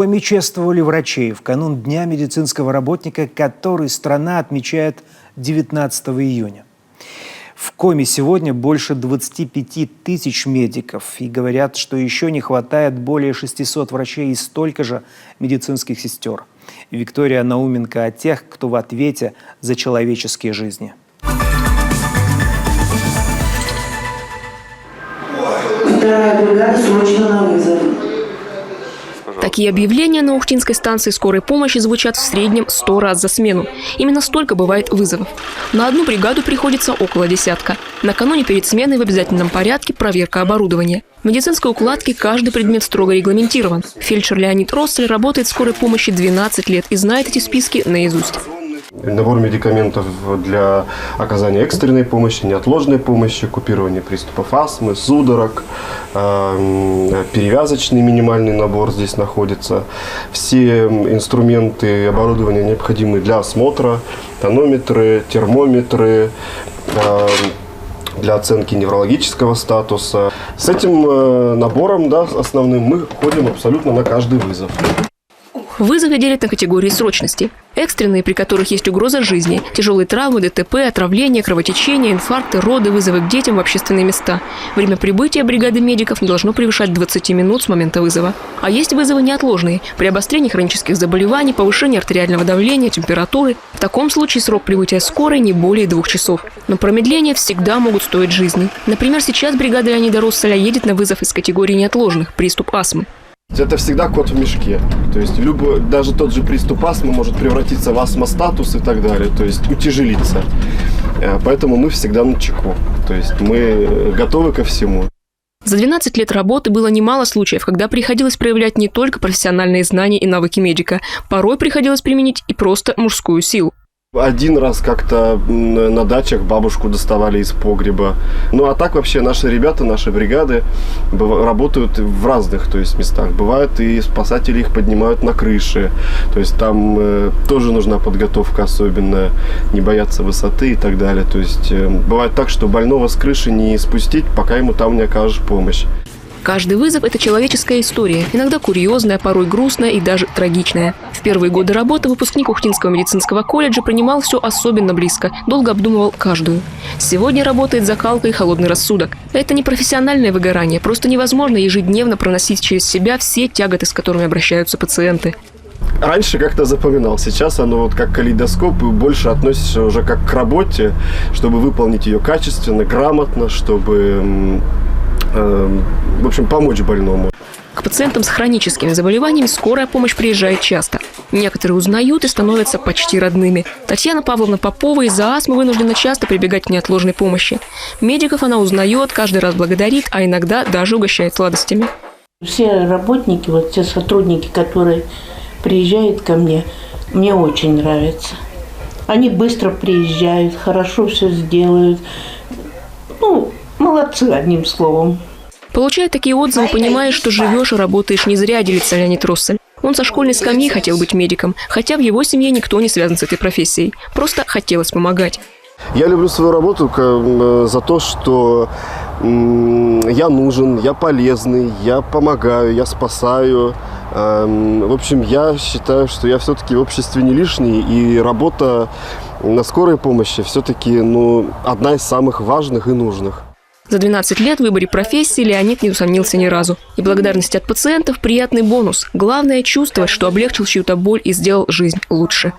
Чествовали врачей в канун Дня медицинского работника, который страна отмечает 19 июня. В коме сегодня больше 25 тысяч медиков. И говорят, что еще не хватает более 600 врачей и столько же медицинских сестер. Виктория Науменко о тех, кто в ответе за человеческие жизни. Вторая бригада срочно на вызов. Такие объявления на Ухтинской станции скорой помощи звучат в среднем 100 раз за смену. Именно столько бывает вызовов. На одну бригаду приходится около десятка. Накануне перед сменой в обязательном порядке проверка оборудования. В медицинской укладке каждый предмет строго регламентирован. Фельдшер Леонид Россель работает в скорой помощи 12 лет и знает эти списки наизусть. Набор медикаментов для оказания экстренной помощи, неотложной помощи, купирования приступов астмы, судорог, перевязочный минимальный набор здесь находится. Все инструменты и оборудование необходимые для осмотра, тонометры, термометры, для оценки неврологического статуса. С этим набором, основным, мы ходим абсолютно на каждый вызов. Вызовы делят на категории срочности. Экстренные, при которых есть угроза жизни, тяжелые травмы, ДТП, отравления, кровотечения, инфаркты, роды, вызовы к детям в общественные места. Время прибытия бригады медиков не должно превышать 20 минут с момента вызова. А есть вызовы неотложные, при обострении хронических заболеваний, повышении артериального давления, температуры. В таком случае срок прибытия скорой не более 2 часов. Но промедления всегда могут стоить жизни. Например, сейчас бригада Леонида Росселя едет на вызов из категории неотложных – приступ астмы. Это всегда кот в мешке. То есть даже тот же приступ астмы может превратиться в астмостатус и так далее, то есть утяжелиться. Поэтому мы всегда начеку. То есть мы готовы ко всему. За 12 лет работы было немало случаев, когда приходилось проявлять не только профессиональные знания и навыки медика. Порой приходилось применить и просто мужскую силу. Один раз как-то на дачах бабушку доставали из погреба. Ну а так вообще наши ребята, наши бригады работают в разных местах. Бывает и спасатели их поднимают на крыши. То есть там тоже нужна подготовка особенная, не бояться высоты и так далее. То есть бывает так, что больного с крыши не спустить, пока ему там не окажешь помощь. Каждый вызов – это человеческая история, иногда курьезная, порой грустная и даже трагичная. В первые годы работы выпускник Ухтинского медицинского колледжа принимал все особенно близко, долго обдумывал каждую. Сегодня работает закалка и холодный рассудок. Это не профессиональное выгорание, просто невозможно ежедневно проносить через себя все тяготы, с которыми обращаются пациенты. Раньше как-то запоминал, сейчас оно как калейдоскоп, и больше относится уже как к работе, чтобы выполнить ее качественно, грамотно, чтобы в общем, помочь больному. К пациентам с хроническими заболеваниями скорая помощь приезжает часто. Некоторые узнают и становятся почти родными. Татьяна Павловна Попова из-за астмы вынуждена часто прибегать к неотложной помощи. Медиков она узнает, каждый раз благодарит, а иногда даже угощает сладостями. Все работники, все сотрудники, которые приезжают ко мне очень нравятся. Они быстро приезжают, хорошо все сделают. Молодцы, одним словом. Получая такие отзывы, понимаешь, что живешь и работаешь не зря, делится Леонид Россель. Он со школьной скамьи хотел быть медиком, хотя в его семье никто не связан с этой профессией. Просто хотелось помогать. Я люблю свою работу за то, что я нужен, я полезный, я помогаю, я спасаю. В общем, я считаю, что я все-таки в обществе не лишний, и работа на скорой помощи все-таки одна из самых важных и нужных. За 12 лет в выборе профессии Леонид не усомнился ни разу. И благодарность от пациентов – приятный бонус. Главное – чувствовать, что облегчил чью-то боль и сделал жизнь лучше.